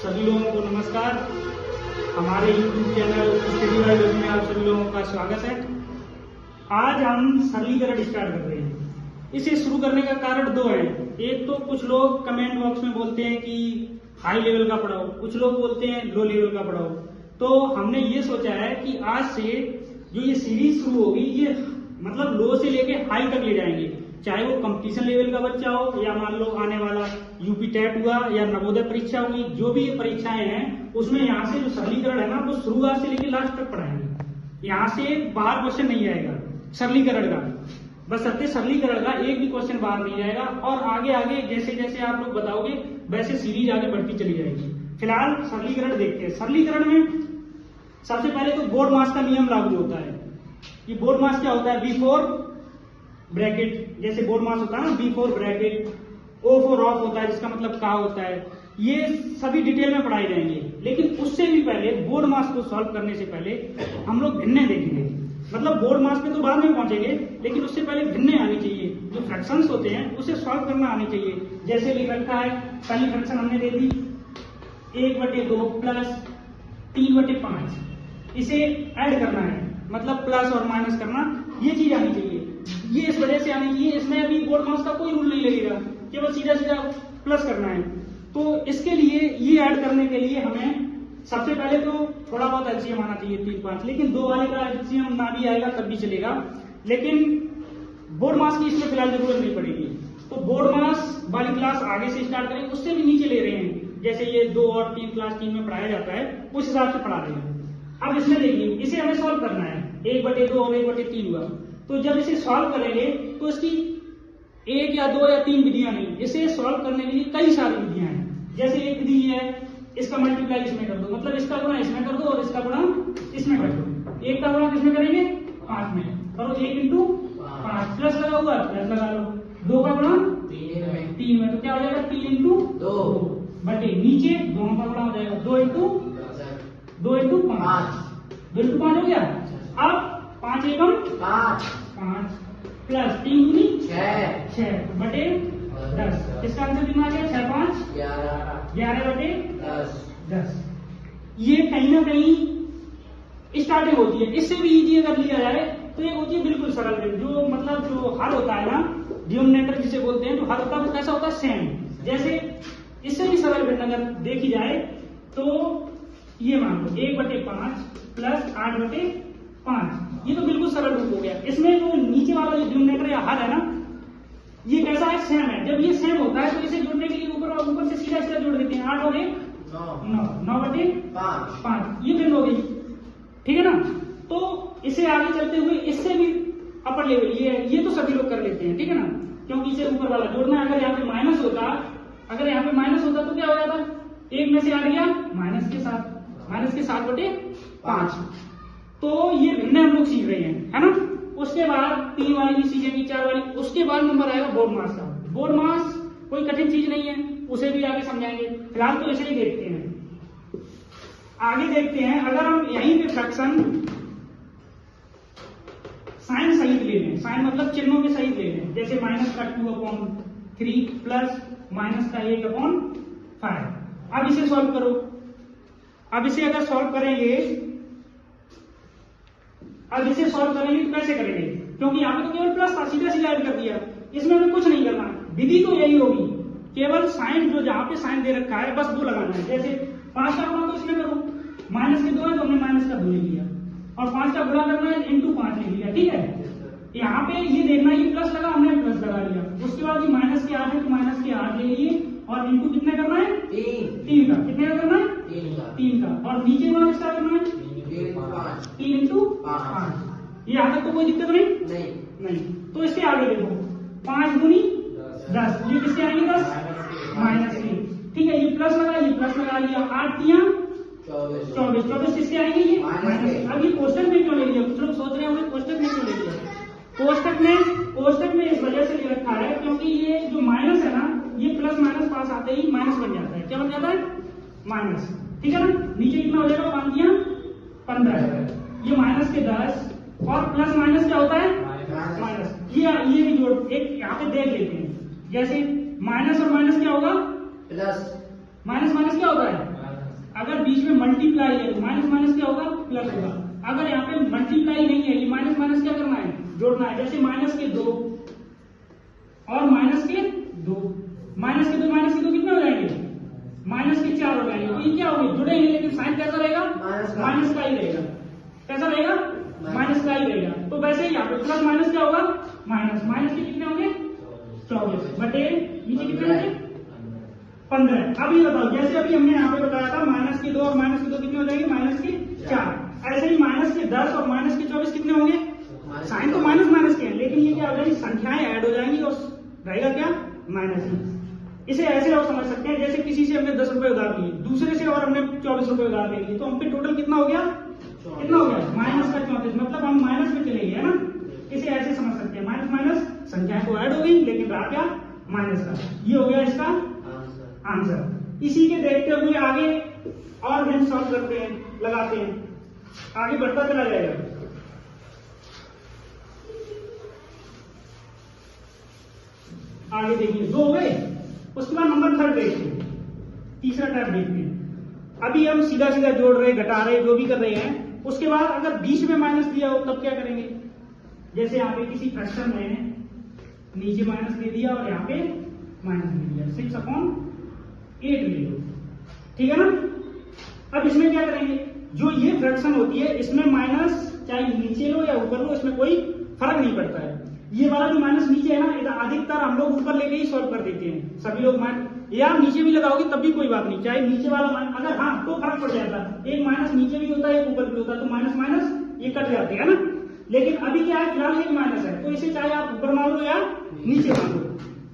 सभी लोगों को नमस्कार। हमारे YouTube channel study by Ravi में आप सभी लोगों का स्वागत है। आज हम सरलीकरण स्टार्ट कर रहे हैं। इसे शुरू करने का कारण दो है। एक तो कुछ लोग कमेंट बॉक्स में बोलते हैं कि हाई लेवल का पढ़ाओ, कुछ लोग बोलते हैं लो लेवल का पढ़ाओ। तो हमने ये सोचा है कि आज से जो ये सीरीज शुरू होगी ये मतलब लो से लेके हाई तक ले जाएंगे, चाहे वो कंपटीशन लेवल का बच्चा हो या मान लो आने वाला यूपी टेट हुआ या नवोदय परीक्षा हुई, जो भी ये परीक्षाएं हैं उसमें यहाँ से जो सरलीकरण है ना वो शुरुआत से लेकर लास्ट तक पढ़ाएंगे। यहाँ से बाहर क्वेश्चन नहीं आएगा सरलीकरण का, बस सत्य सरलीकरण का एक भी क्वेश्चन बाहर नहीं आएगा। और आगे आगे जैसे जैसे आप लोग बताओगे वैसे सीरीज आगे बढ़ती चली जाएगी। फिलहाल सरलीकरण देखते हैं। सरलीकरण में सबसे पहले तो बोर्ड मास का नियम लागू होता है। ये बोर्ड मास क्या होता है? बिफोर ब्रैकेट, जैसे बोर्ड मास होता है ना before bracket, O for of होता है जिसका मतलब का होता है। ये सभी डिटेल में पढ़ाए जाएंगे, लेकिन उससे भी पहले बोर्ड मास को सॉल्व करने से पहले हम लोग भिन्ने देखेंगे। मतलब बोर्ड मास पे तो बाद में पहुंचेंगे, लेकिन उससे पहले भिन्ने आनी चाहिए। जो फ्रैक्शंस होते हैं उसे सॉल्व करना आनी चाहिए। जैसे लिख रखा है, पहली फ्रैक्शन हमने दे दी 1/2 प्लस 3/5, इसे ऐड करना है मतलब प्लस और माइनस करना, ये चीज आनी चाहिए। ये इस वजह से आनी चाहिए, इसमें अभी बोर्ड मास का कोई रूल नहीं लगेगा, केवल सीधा सीधा प्लस करना है। तो इसके लिए ये ऐड करने के लिए हमें सबसे पहले तो थोड़ा बहुत एलसीएम आना चाहिए 3-5, लेकिन 2 वाले का एलसीएम ना भी आएगा तब भी चलेगा, लेकिन बोर्ड मास की इसमें फिलहाल जरूरत नहीं पड़ेगी। तो बोर्ड मास वाली क्लास आगे से स्टार्ट करेंगे, उससे भी नीचे ले रहे हैं। जैसे ये 2 और 3 क्लास 3 में पढ़ाया जाता है उस हिसाब से पढ़ा रहे हैं। अब इसमें देखिए, इसे हमें सॉल्व करना है। 1/2 और 1/3 हुआ, तो जब इसे सॉल्व करेंगे तो इसकी 1 या 2 या 3 विधियां नहीं, इसे सॉल्व करने के लिए कई सारी विधियां हैं। जैसे एक विधि है इसका मल्टीप्लाई इसमें कर दो, मतलब इसका गुणा इसमें कर दो और इसका गुणा इसमें कर दो। 1 का गुणा किसमें करेंगे? 5 में करो, 1 × 5 प्लस लगा हुआ प्लस लगा लो। 2 का गुणा 3 में, तो क्या हो जाएगा 3 × 2 बटे नीचे दोनों का गुणा हो जाएगा 2 × 5 2 × 5 हो गया। अब 5 एकम 5 प्लस 3 दूनी 6 बटे 10। इसका आंसर कितना आ गया? 6 5 11 बटे 10। ये कहीं ना कहीं स्टार्टिंग होती है। इससे भी इजी अगर लिया जाए तो ये होती है बिल्कुल सरल। जो मतलब जो हल होता है ना, डिनोमिनेटर जिसे बोलते हैं, जो हल होता है वो कैसा होता है? सेम। जैसे इससे भी सरल भिन्न अगर देखी जाए तो ये मान लो 1/5 प्लस 8/5, ये तो बिल्कुल सरल रूप हो गया। इसमें जो नीचे वाला जो डिनोमिनेटर या हल है ना, ये कैसा है? सेम है। जब ये सेम होता है तो इसे जोड़ने के लिए ऊपर से सीधा सीधा जोड़ देते हैं। 8 और 1 9/5, ये भिन्न हो गई, ठीक है ना। तो इसे आगे चलते हुए इससे भी अपर लेवल ये तो सभी लोग कर लेते हैं, ठीक है ना, क्योंकि इसे ऊपर वाला जोड़ना है। अगर यहाँ पे माइनस होता तो क्या हो जाता? 1 में से आ गया माइनस के 7/5। तो ये भिन्न हम लोग सीख रहे हैं, है ना। उसके बाद 3 वाली भी सीखेंगे, 4 वाली। उसके बाद नंबर आएगा बोर्ड मास का। बोर्ड मास कोई कठिन चीज नहीं है, उसे भी आगे समझाएंगे। फिलहाल तो इसे ही देखते हैं। आगे देखते हैं, अगर हम यहीं पे फ्रैक्शन साइन सहित ले लें, साइन मतलब चिन्हों के सहित ले लें, जैसे माइनस का 2/3 प्लस माइनस का 1/5। अब इसे सॉल्व करो। अब इसे अगर सॉल्व करेंगे तो कैसे करेंगे? क्योंकि यहाँ पे तो केवल प्लस था, सीधा सीधा ऐड कर दिया। इसमें हमें कुछ नहीं करना, विधि तो यही होगी, केवल साइन जो जहां पे साइन दे रखा है बस वो लगाना है। जैसे 5 का गुणा तो इसमें करो, माइनस के 2 है तो हमने माइनस का 2 ले लिया, और 5 का गुणा करना है × 5 ले लिया, ठीक है। यहाँ पे ये देखना है, ये प्लस लगा, हमने प्लस लगा लिया। उसके बाद ये माइनस के 8 है तो माइनस के 8 ले लिए, और इंटू कितने करना है? 3 का। कितने का करना है? 3 का। और नीचे वाला किसका करना है? 3 × 5। ये यहाँ तक तो कोई दिक्कत नहीं। तो इसके आगे देखो, 5 दूनी 10, ये किसके आएंगे? 10 माइनस के, ठीक है। ये प्लस लगा लिया, 8 × 3 24 किसके आएंगे? ये माइनस। अब ये कोष्टक में क्यों ले लिया? कुछ लोग सोच रहे हैं कोष्टक में क्यों ले लिया? कोष्टक में इस वजह से ले रखा है क्योंकि ये जो माइनस है ना, ये प्लस माइनस पास आते ही माइनस बन जाता है। क्या बन जाता है? माइनस, ठीक है ना। नीचे कितना हो जाएगा? 5 × 15, ये माइनस के 10, और प्लस माइनस क्या होता है? माइनस। ये भी जोड़ एक यहाँ पे देख लेते हैं। जैसे माइनस और माइनस क्या होगा? प्लस। माइनस क्या होता है? अगर बीच में मल्टीप्लाई है तो माइनस माइनस क्या होगा, प्लस होगा। अगर यहाँ पे मल्टीप्लाई नहीं है, ये माइनस माइनस क्या करना है, जोड़ना है। जैसे माइनस के 2 और माइनस के 2, माइनस के 2 कितने हो जाएंगे, माइनस के 4 हो जाएंगे। तो ये क्या होंगे, जुड़ेंगे, लेकिन साइन कैसा रहेगा, माइनस का ही रहेगा। कैसा रहेगा, माइनस का ही रहेगा। तो वैसे यहाँ पे प्लस माइनस क्या होगा, माइनस। माइनस के कितने होंगे, 24 बटे नीचे कितने होंगे, 15। अब ये बताओ, जैसे अभी हमने यहाँ पे बताया था माइनस के 2 और माइनस के 2 कितने हो जाएंगे, माइनस के 4। ऐसे ही माइनस के 10 और माइनस के 24 कितने होंगे, साइन तो माइनस माइनस के हैं, लेकिन ये क्या हो जाएगी, संख्याएं ऐड हो जाएंगी और रहेगा क्या, माइनस ही। इसे ऐसे और समझ सकते हैं, जैसे किसी से हमने 10 रुपए उधार लिए, दूसरे से और हमने 24 रुपए उधार ले लिए, तो हम पे टोटल कितना हो गया, कितना हो गया, माइनस का 34। मतलब हम माइनस में चले गए, है ना। इसे ऐसे समझ सकते हैं, माइनस माइनस संख्याएं तो ऐड हो गई, लेकिन रहा क्या, माइनस का। ये हो गया इसका आंसर। इसी के देखते हुए आगे और हम सॉल्व करते हैं, लगाते हैं, आगे बढ़ता चला जाएगा। आगे देखिए, 2 हो गए। उसके बाद नंबर 3 देखते हैं, तीसरा टाइप देखते हैं। अभी हम सीधा सीधा जोड़ रहे, घटा रहे, जो भी कर रहे हैं। उसके बाद अगर बीच में माइनस दिया हो तब क्या करेंगे, जैसे यहाँ पे किसी फ्रैक्शन में नीचे माइनस दे दिया और यहाँ पे माइनस दे दिया, 6/8 ले लो, ठीक है ना। अब इसमें क्या करेंगे, जो ये फ्रैक्शन होती है इसमें माइनस चाहे नीचे लो या ऊपर लो, इसमें कोई फर्क नहीं पड़ता है। ये वाला जो माइनस नीचे है ना, इधर अधिकतर हम लोग ऊपर लेके ही सॉल्व कर देते हैं सभी लोग। या नीचे भी लगाओगे तब भी कोई बात नहीं, चाहे नीचे वाला माइनस, अगर हाँ तो फर्क पड़ जाता है, एक माइनस नीचे भी होता है एक ऊपर भी होता है, तो माइनस माइनस ये कट जाते हैं ना। लेकिन अभी क्या है, फिलहाल एक माइनस है, तो इसे चाहे आप ऊपर मान लो या नीचे मान लो।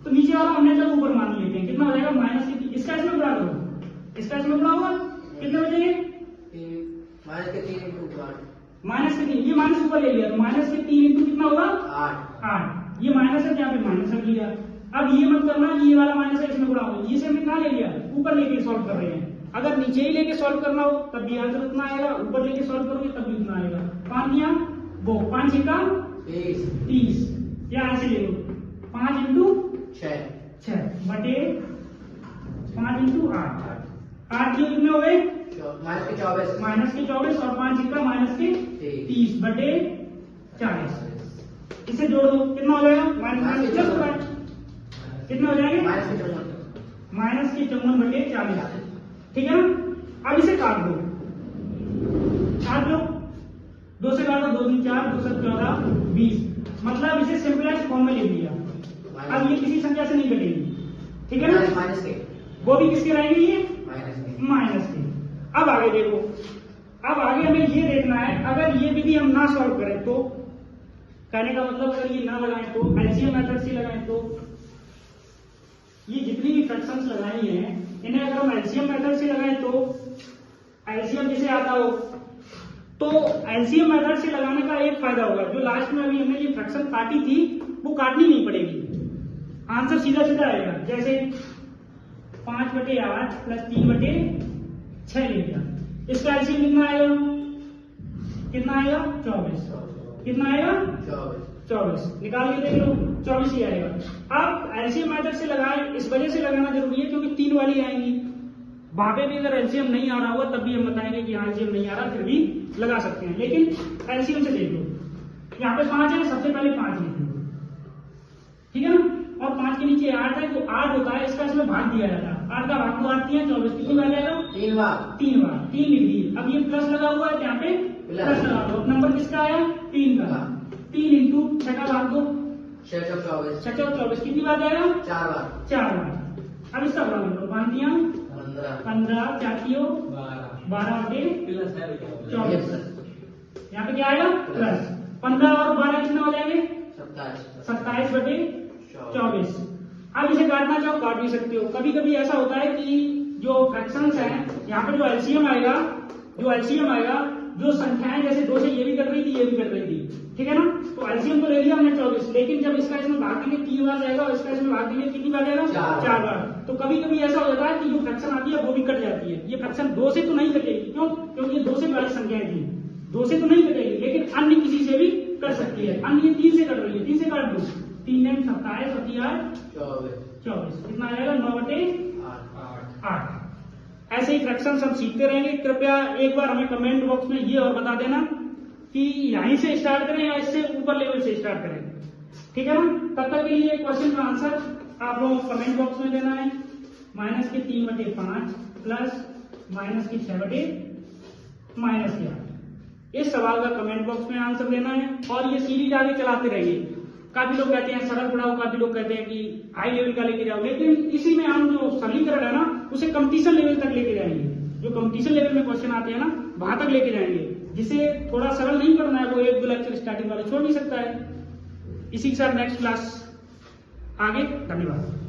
तो नीचे वाला हमने चलो ऊपर मान लेते हैं, कितना हो जाएगा, माइनस के, इसका इसमें गुणा करो, इसका इसमें गुणा होगा, कितने बचेंगे, माइनस के 3 इंटू 8, माइनस के 3, ये माइनस ऊपर ले लिया, तो माइनस के 3 इंटू कितना होगा, 8। ये माइनस है, यहाँ पे माइनस रख लिया। अब ये मत करना, ये वाला माइनस है, इसमें गुणा होगा, ये से हमने कहाँ ले लिया, ऊपर लेके सॉल्व कर रहे हैं। अगर नीचे ही लेके सॉल्व करना हो तब भी आंसर उतना आएगा, ऊपर लेके सॉल्व करोगे तब भी उतना आएगा। 5 दिया वो 5 छक्का 30, या ऐसे ले लो, 5 इंटू 6 बटे 5 इंटू 8 दिए, कितने हो गए, माइनस के 24 और 5 छक्का माइनस के 30 बटे 40। इसे जोड़ दो, कितना हो जाएगा, माइनस प्लस होगा, कितने हो जाएंगे, माइनस के 54 बटे 40, ठीक है ना। अब इसे काट दो, काट लो, 2 से काटो, 2 दूनी 4, 2 से 14 20, मतलब इसे सिंपलेस्ट फॉर्म में ले लिया। अब ये किसी संख्या से नहीं कटेगी, ठीक है ना, माइनस के, वो भी किसके रहेंगे, ये माइनस के। अब आगे देखो, अब आगे हमें ये देखना है, अगर ये विधि हम ना सॉल्व करें तो, कहने का मतलब अगर ये ना लगाएं तो, एलसीएम मेथड से लगाएं तो, ये जितनी भी फ्रैक्शंस लगाई हैं इन्हें अगर हम एलसीएम मेथड से लगाएं तो, एलसीएम जिसे आता हो, तो एलसीएम मेथड से लगाने का एक फायदा होगा, जो लास्ट में अभी हमने ये फ्रैक्शन काटी थी वो काटनी नहीं पड़ेगी, आंसर सीधा सीधा आएगा। जैसे 5 बटे 8 प्लस 3 बटे 6 ले लिया, इसका एलसीएम कितना आएगा, कितना आएगा, 24, कितना आएगा, 24 निकाल के देख लो, 24 ही आएगा। अब एलसीएम मेथड से लगाए, इस वजह से लगाना जरूरी है क्योंकि 3 वाली आएंगी, वहां पे भी अगर एलसीएम नहीं आ रहा होगा तब भी हम बताएंगे कि हाँ एलसीएम नहीं आ रहा, फिर भी लगा सकते हैं, लेकिन एलसीएम से देख लो। यहाँ पे 5 है, सबसे पहले 5 लिख लो, ठीक है ना, और 5 के नीचे 8 है, तो 8 होता है, इसका इसमें भाग दिया जाता है, 8 का भाग तो 8 है, 24 कितनी बार जाएगा, 3 बार 3 लिख दिए। अब ये प्लस लगा हुआ है, यहाँ पे प्लस लगा दो, नंबर किसका आया, 3 का, 3 इंटू 6 का भाग दो, 6 और 24 कितनी बार जाएगा, 4 बार। अब इसका बड़ा लो, 5 दिया 15, 4 12 बटे 24, यहाँ पे क्या आएगा, प्लस 15 और 12 कितना हो जाएंगे, 27 बटे 24। अब इसे काटना चाहो काट भी सकते हो। कभी कभी ऐसा होता है कि जो फ्रैक्शंस हैं, यहाँ पे जो एलसीएम आएगा, जो संख्याएं जैसे 2 से ये भी कर रही थी, ये भी कर रही थी, ठीक है ना, तो एलसीएम तो ले लिया हमने 24, लेकिन जब इसका इसमें भाग देंगे 3 बार जाएगा और इसका इसमें भाग देंगे कितनी बार जाएगा, 4 बार। तो कभी कभी ऐसा हो जाता है कि जो फ्रैक्शन आती है वो भी कट जाती है। ये फ्रैक्शन 2 से तो नहीं कटेगी, क्यों, क्योंकि ये 2 से बड़ी संख्याएं थी, 2 से तो नहीं कटेगी, लेकिन अन्य किसी से भी कर सकती है। अन्य 3 से कट रही है, 3 से काट दो, 3 ने 27 और 24, कितना आएगा, 9 बटे 8। ऐसे ऐसे ही फ्रैक्शंस हम सीखते रहेंगे। कृपया एक बार हमें कमेंट बॉक्स में ये और बता देना कि यहीं से स्टार्ट करें या इससे ऊपर लेवल से स्टार्ट करें, ठीक है ना। तब तक के लिए क्वेश्चन का आंसर आप लोगों को कमेंट बॉक्स में देना है। -3/5 प्लस -6/-8 इस सवाल का कमेंट बॉक्स में आंसर देना है और ये सीरीज आगे चलाते रहिए। काफी लोग कहते हैं सरल पढ़ाओ, काफी लोग कहते हैं कि हाई लेवल का लेके जाओ, लेकिन इसी में हम जो सरलीकरण है ना उसे कंपटीशन लेवल तक लेके जाएंगे। जो कंपटीशन लेवल में क्वेश्चन आते हैं ना वहां तक लेके जाएंगे। जिसे थोड़ा सरल नहीं करना है वो 1-2 लेक्चर स्टार्टिंग वाले छोड़ नहीं सकता है। इसी के साथ नेक्स्ट क्लास आगे। धन्यवाद।